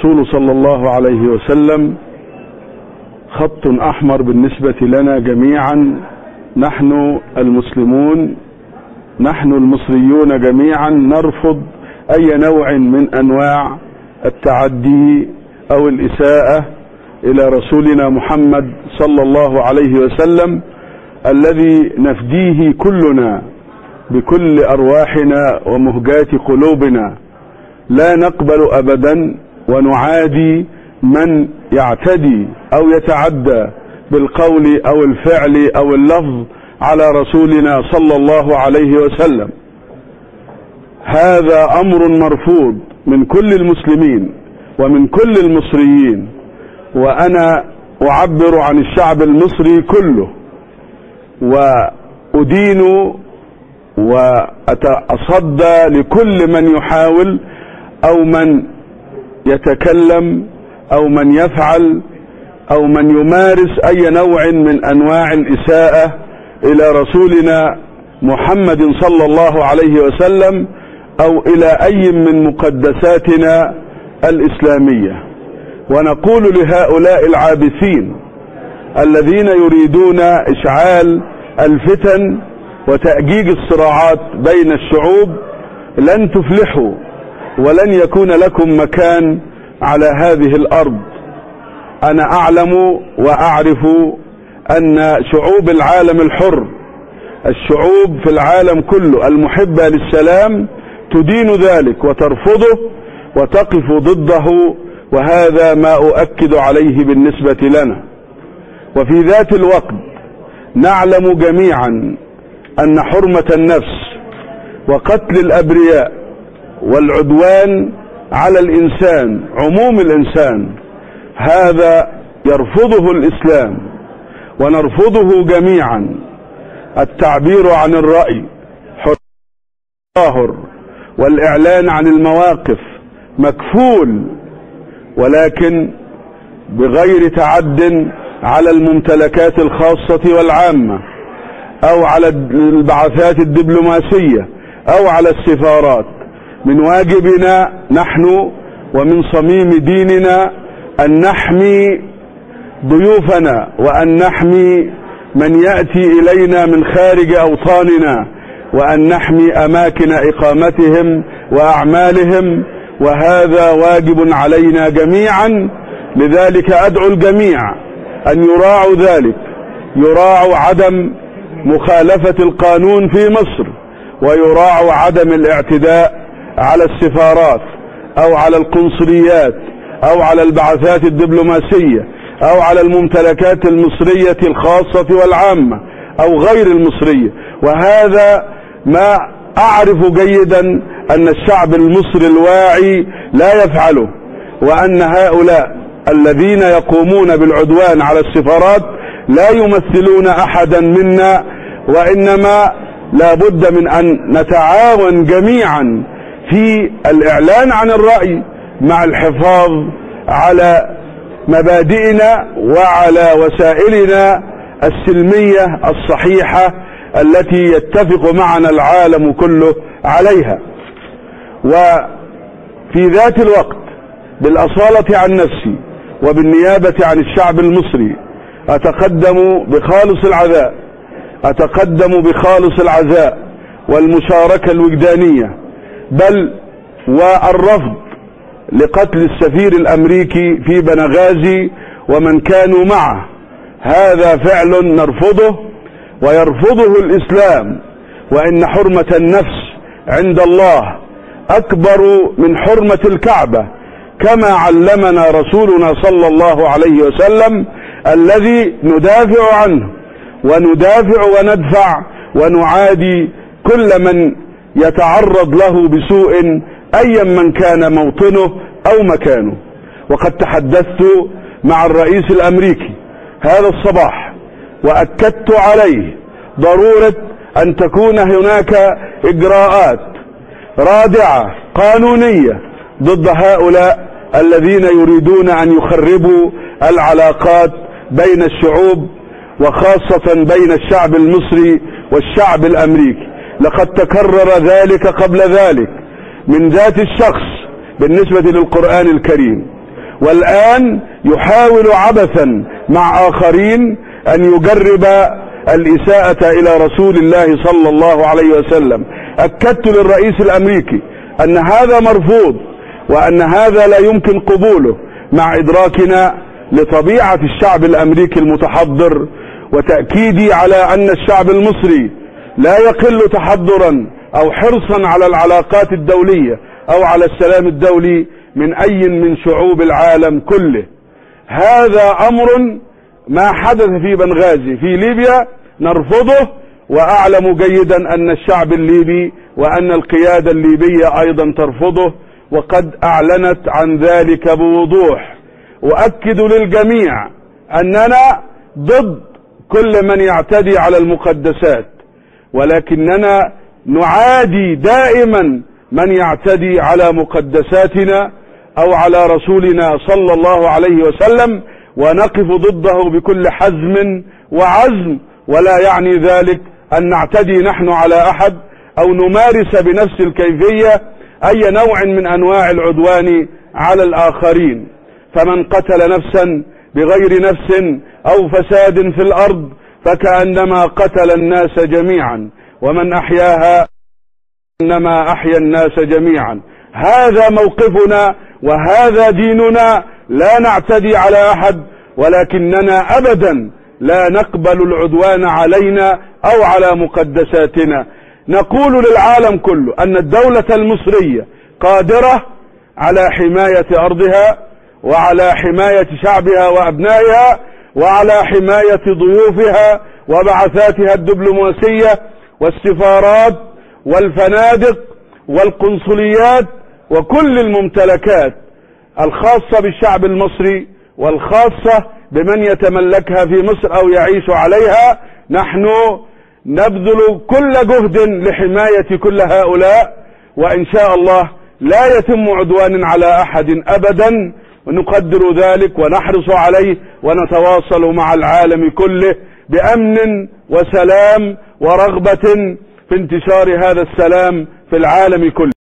الرسول صلى الله عليه وسلم خط أحمر بالنسبة لنا جميعا، نحن المسلمون، نحن المصريون جميعا نرفض أي نوع من أنواع التعدي أو الإساءة إلى رسولنا محمد صلى الله عليه وسلم الذي نفديه كلنا بكل أرواحنا ومهجات قلوبنا. لا نقبل أبدا ونعادي من يعتدي أو يتعدى بالقول أو الفعل أو اللفظ على رسولنا صلى الله عليه وسلم. هذا أمر مرفوض من كل المسلمين ومن كل المصريين، وأنا أعبر عن الشعب المصري كله، وأدين وأتصدى لكل من يحاول أو من يتكلم أو من يفعل أو من يمارس أي نوع من أنواع الإساءة إلى رسولنا محمد صلى الله عليه وسلم أو إلى أي من مقدساتنا الإسلامية. ونقول لهؤلاء العابثين الذين يريدون إشعال الفتن وتأجيج الصراعات بين الشعوب: لن تفلحوا ولن يكون لكم مكان على هذه الأرض. أنا أعلم وأعرف أن شعوب العالم الحر، الشعوب في العالم كله المحبة للسلام، تدين ذلك وترفضه وتقف ضده، وهذا ما أؤكد عليه بالنسبة لنا. وفي ذات الوقت نعلم جميعا أن حرمة النفس وقتل الأبرياء والعدوان على الإنسان، عموم الإنسان، هذا يرفضه الإسلام ونرفضه جميعا. التعبير عن الرأي، التظاهر والإعلان عن المواقف مكفول، ولكن بغير تعد على الممتلكات الخاصة والعامة أو على البعثات الدبلوماسية أو على السفارات. من واجبنا نحن ومن صميم ديننا أن نحمي ضيوفنا وأن نحمي من يأتي إلينا من خارج أوطاننا، وأن نحمي أماكن إقامتهم وأعمالهم، وهذا واجب علينا جميعا. لذلك أدعو الجميع أن يراعوا ذلك، يراعوا عدم مخالفة القانون في مصر، ويراعوا عدم الاعتداء على السفارات أو على القنصليات أو على البعثات الدبلوماسية أو على الممتلكات المصرية الخاصة والعامة أو غير المصرية. وهذا ما أعرف جيدا أن الشعب المصري الواعي لا يفعله، وأن هؤلاء الذين يقومون بالعدوان على السفارات لا يمثلون أحدا منا، وإنما لا بد من أن نتعاون جميعا في الإعلان عن الرأي مع الحفاظ على مبادئنا وعلى وسائلنا السلمية الصحيحة التي يتفق معنا العالم كله عليها. وفي ذات الوقت بالأصالة عن نفسي وبالنيابة عن الشعب المصري أتقدم بخالص العزاء والمشاركة الوجدانية، بل والرفض لقتل السفير الأمريكي في بنغازي ومن كانوا معه. هذا فعل نرفضه ويرفضه الإسلام، وإن حرمة النفس عند الله أكبر من حرمة الكعبة، كما علمنا رسولنا صلى الله عليه وسلم، الذي ندافع عنه وندافع وندفع ونعادي كل من يتعرض له بسوء أيا من كان موطنه أو مكانه. وقد تحدثت مع الرئيس الأمريكي هذا الصباح وأكدت عليه ضرورة أن تكون هناك إجراءات رادعة قانونية ضد هؤلاء الذين يريدون أن يخربوا العلاقات بين الشعوب، وخاصة بين الشعب المصري والشعب الأمريكي. لقد تكرر ذلك قبل ذلك من ذات الشخص بالنسبة للقرآن الكريم، والآن يحاول عبثا مع آخرين أن يجرب الإساءة إلى رسول الله صلى الله عليه وسلم. أكدت للرئيس الأمريكي أن هذا مرفوض، وأن هذا لا يمكن قبوله، مع إدراكنا لطبيعة الشعب الأمريكي المتحضر، وتأكيدي على أن الشعب المصري لا يقل تحضرا أو حرصا على العلاقات الدولية أو على السلام الدولي من أي من شعوب العالم كله. هذا أمر ما حدث في بنغازي في ليبيا نرفضه، وأعلم جيدا أن الشعب الليبي وأن القيادة الليبية أيضا ترفضه، وقد أعلنت عن ذلك بوضوح. أؤكد للجميع أننا ضد كل من يعتدي على المقدسات، ولكننا نعادي دائما من يعتدي على مقدساتنا أو على رسولنا صلى الله عليه وسلم، ونقف ضده بكل حزم وعزم. ولا يعني ذلك أن نعتدي نحن على أحد أو نمارس بنفس الكيفية أي نوع من أنواع العدوان على الآخرين. فمن قتل نفسا بغير نفس أو فساد في الأرض فكأنما قتل الناس جميعا، ومن أحياها إنما أحيا الناس جميعا. هذا موقفنا وهذا ديننا، لا نعتدي على أحد، ولكننا أبدا لا نقبل العدوان علينا أو على مقدساتنا. نقول للعالم كله أن الدولة المصرية قادرة على حماية أرضها، وعلى حماية شعبها وأبنائها، وعلى حماية ضيوفها وبعثاتها الدبلوماسية والسفارات والفنادق والقنصليات وكل الممتلكات الخاصة بالشعب المصري والخاصة بمن يتملكها في مصر أو يعيش عليها. نحن نبذل كل جهد لحماية كل هؤلاء، وإن شاء الله لا يتم عدوان على أحد أبدا، ونقدر ذلك ونحرص عليه، ونتواصل مع العالم كله بأمن وسلام ورغبة في انتشار هذا السلام في العالم كله.